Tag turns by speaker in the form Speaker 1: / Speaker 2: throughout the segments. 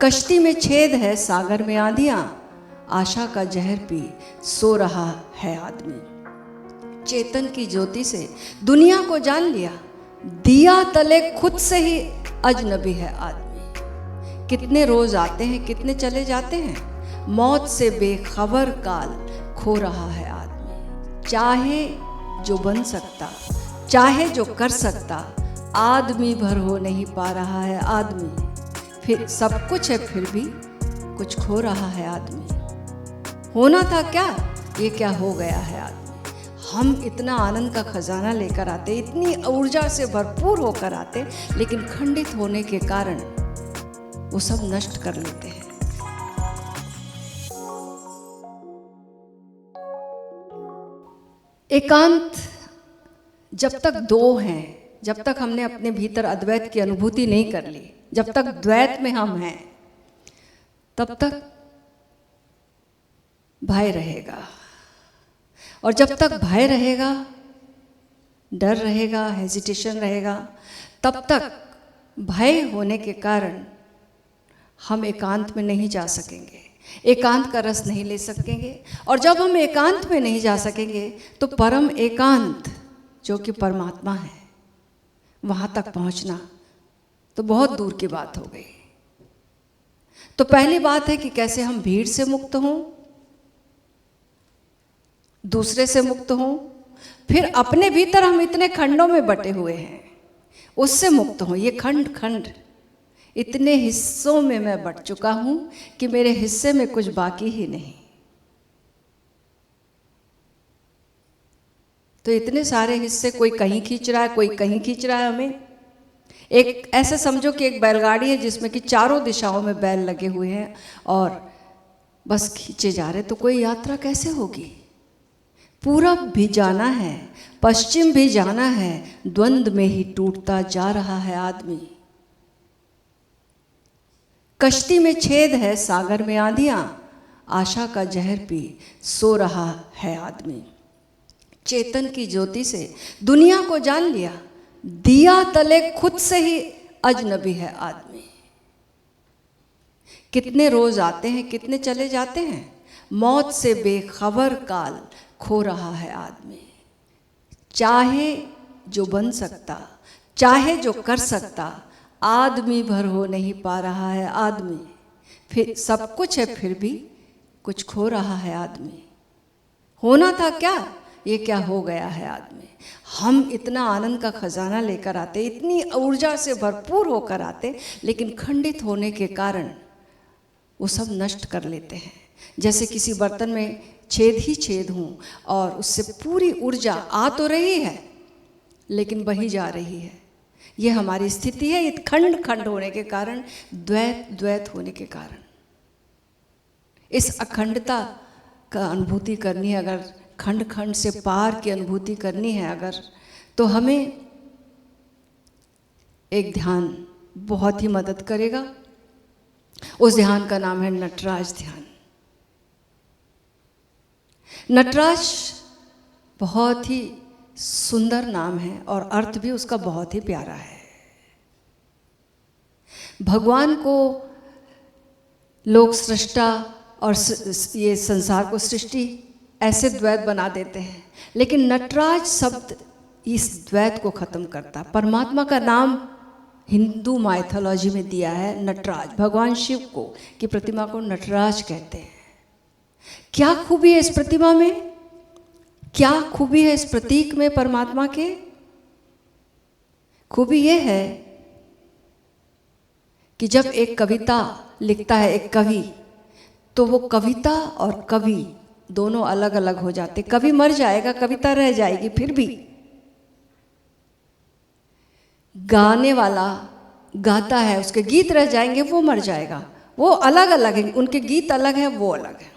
Speaker 1: कश्ती में छेद है, सागर में आंधियां, आशा का जहर पी सो रहा है आदमी। चेतन की ज्योति से दुनिया को जान लिया, दिया तले खुद से ही अजनबी है आदमी। कितने रोज आते हैं, कितने चले जाते हैं, मौत से बेखबर काल खो रहा है आदमी। चाहे जो बन सकता, चाहे जो कर सकता, आदमी भर हो नहीं पा रहा है आदमी। फिर सब कुछ है फिर भी कुछ खो रहा है आदमी। होना था क्या, ये क्या हो गया है आदमी। हम इतना आनंद का खजाना लेकर आते, इतनी ऊर्जा से भरपूर होकर आते, लेकिन खंडित होने के कारण वो सब नष्ट कर लेते हैं। एकांत जब तक दो हैं, जब तक हमने अपने भीतर अद्वैत की अनुभूति नहीं कर ली, जब तक द्वैत में हम हैं, तब तक भय रहेगा। और जब तक भय रहेगा, डर रहेगा, हेजिटेशन रहेगा, तब तक भय होने के कारण हम एकांत में नहीं जा सकेंगे, एकांत का रस नहीं ले सकेंगे। और जब हम एकांत में नहीं जा सकेंगे तो परम एकांत जो कि परमात्मा है, वहाँ तक पहुँचना तो बहुत दूर की बात हो गई। तो पहली बात है कि कैसे हम भीड़ से मुक्त हों, दूसरे से मुक्त हों, फिर अपने भीतर हम इतने खंडों में बटे हुए हैं उससे मुक्त हों। ये खंड खंड इतने हिस्सों में मैं बट चुका हूं कि मेरे हिस्से में कुछ बाकी ही नहीं। तो इतने सारे हिस्से, कोई कहीं खींच रहा है, कोई कहीं खींच रहा है हमें। एक ऐसे समझो कि एक बैलगाड़ी है जिसमें कि चारों दिशाओं में बैल लगे हुए हैं और बस खींचे जा रहे, तो कोई यात्रा कैसे होगी। पूरब भी जाना है, पश्चिम भी जाना है, द्वंद्व में ही टूटता जा रहा है आदमी। कश्ती में छेद है, सागर में आंधियां, आशा का जहर पी सो रहा है आदमी। चेतन की ज्योति से दुनिया को जान लिया, दिया तले खुद से ही अजनबी है आदमी। कितने रोज आते हैं, कितने चले जाते हैं, मौत से बेखबर काल खो रहा है आदमी। चाहे जो बन सकता, चाहे जो कर सकता, आदमी भर हो नहीं पा रहा है आदमी। फिर सब कुछ है फिर भी कुछ खो रहा है आदमी। होना था क्या, ये क्या हो गया है आदमी। हम इतना आनंद का खजाना लेकर आते, इतनी ऊर्जा से भरपूर होकर आते, लेकिन खंडित होने के कारण वो सब नष्ट कर लेते हैं। जैसे किसी बर्तन में छेद ही छेद हूँ और उससे पूरी ऊर्जा आ तो रही है लेकिन बही जा रही है। ये हमारी स्थिति है, ये खंड खंड होने के कारण, द्वैत द्वैत होने के कारण। इस अखंडता का अनुभूति करनी है, अगर खंड खंड से पार की अनुभूति करनी है अगर, तो हमें एक ध्यान बहुत ही मदद करेगा। उस ध्यान का नाम है नटराज ध्यान। नटराज बहुत ही सुंदर नाम है और अर्थ भी उसका बहुत ही प्यारा है। भगवान को लोग सृष्टा और ये संसार को सृष्टि ऐसे द्वैत बना देते हैं, लेकिन नटराज शब्द इस द्वैत को खत्म करता। परमात्मा का नाम हिंदू माइथोलॉजी में दिया है नटराज, भगवान शिव को की प्रतिमा को नटराज कहते हैं। क्या खूबी है इस प्रतिमा में, क्या खूबी है इस प्रतीक में परमात्मा के। खूबी यह है कि जब एक कविता लिखता है एक कवि, तो वो कविता और कवि दोनों अलग अलग हो जाते। कवि मर जाएगा, कविता रह जाएगी, फिर भी गाने वाला गाता है, उसके गीत रह जाएंगे, वो मर जाएगा। वो अलग अलग है, उनके गीत अलग है, वो अलग है।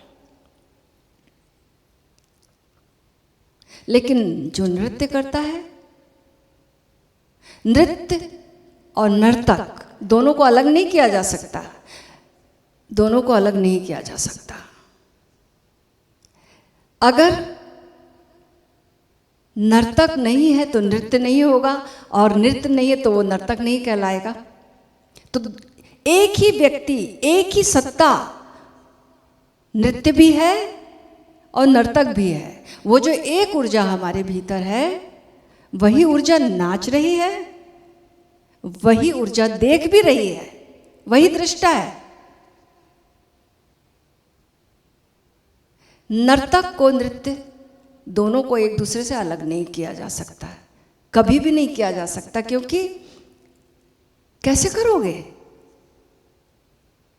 Speaker 1: लेकिन जो नृत्य करता है, नृत्य और नर्तक दोनों को अलग नहीं किया जा सकता, दोनों को अलग नहीं किया जा सकता। अगर नर्तक नहीं है तो नृत्य नहीं होगा, और नृत्य नहीं है तो वो नर्तक नहीं कहलाएगा। तो एक ही व्यक्ति, एक ही सत्ता नृत्य भी है और नर्तक भी है। वो जो एक ऊर्जा हमारे भीतर है, वही ऊर्जा नाच रही है, वही ऊर्जा देख भी रही है, वही दृष्टा है। नर्तक को नृत्य दोनों को एक दूसरे से अलग नहीं किया जा सकता, कभी भी नहीं किया जा सकता, क्योंकि कैसे करोगे?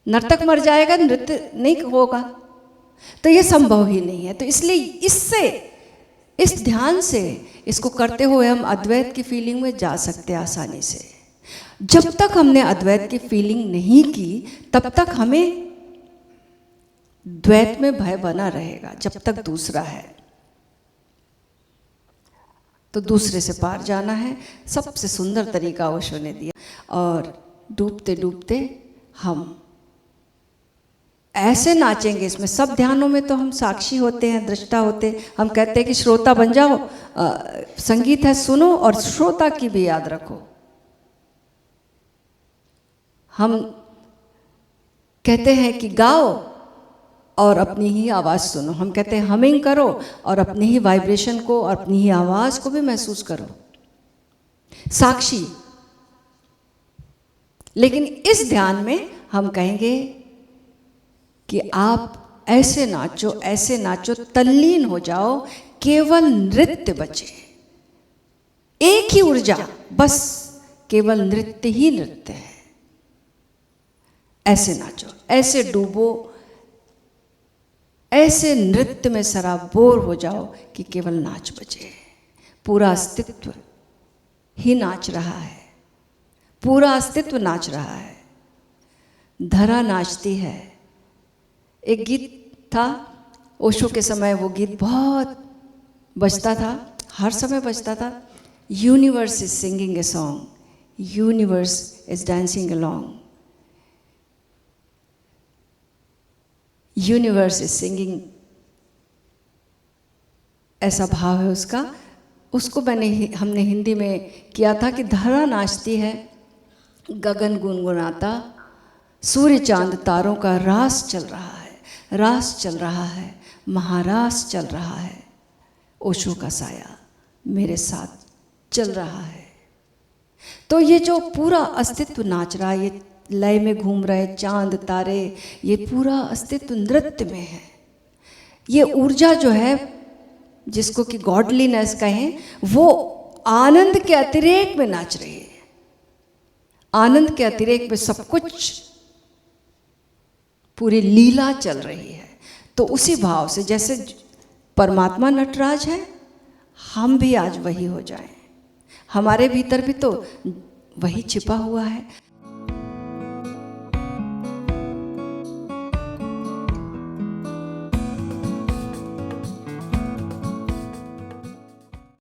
Speaker 1: नर्तक मर जाएगा, नृत्य नहीं होगा, तो ये संभव ही नहीं है। तो इसलिए इससे, इस ध्यान से इसको करते हुए हम अद्वैत की फीलिंग में जा सकते हैं आसानी से। जब तक हमने अद्वैत की फीलिंग नहीं की, तब तक हमें द्वैत में भय बना रहेगा, जब तक दूसरा है। तो दूसरे से पार जाना है, सबसे सुंदर तरीका ओशो ने दिया। और डूबते डूबते हम ऐसे नाचेंगे, इसमें सब ध्यानों में तो हम साक्षी होते हैं, दृष्टा होते हैं। हम कहते हैं कि श्रोता बन जाओ, संगीत है सुनो और श्रोता की भी याद रखो। हम कहते हैं कि गाओ और अपनी ही आवाज़ सुनो। हम कहते हैं हमिंग करो और अपनी ही वाइब्रेशन को और अपनी ही आवाज़ को भी महसूस करो, साक्षी। लेकिन इस ध्यान में हम कहेंगे कि आप ऐसे नाचो, तल्लीन हो जाओ, केवल नृत्य बचे, एक ही ऊर्जा, बस केवल नृत्य ही नृत्य है। ऐसे नाचो, ऐसे डूबो, ऐसे नृत्य में सराबोर हो जाओ कि केवल नाच बचे। पूरा अस्तित्व ही नाच रहा है, पूरा अस्तित्व नाच रहा है। धरा नाचती है। एक गीत था ओशो के समय, वो गीत बहुत बजता था, हर समय बजता था। Universe is singing a song, universe is dancing along, universe is singing, ऐसा भाव है उसका। उसको हमने हिंदी में किया था कि धरा नाचती है, गगन गुनगुनाता, सूर्य चांद तारों का रास चल रहा है, रास चल रहा है, महारास चल रहा है। ओशो का साया मेरे साथ चल रहा है। तो ये जो पूरा अस्तित्व नाच रहा है, ये लय में घूम रहे चांद तारे, ये पूरा अस्तित्व नृत्य में है। ये ऊर्जा जो है, जिसको कि गॉडलीनेस कहें, वो आनंद के अतिरेक में नाच रही है। आनंद के अतिरेक में सब कुछ, पूरी लीला चल रही है। तो उसी भाव से, जैसे परमात्मा नटराज है, हम भी आज वही हो जाएं। हमारे भीतर भी तो वही छिपा हुआ है।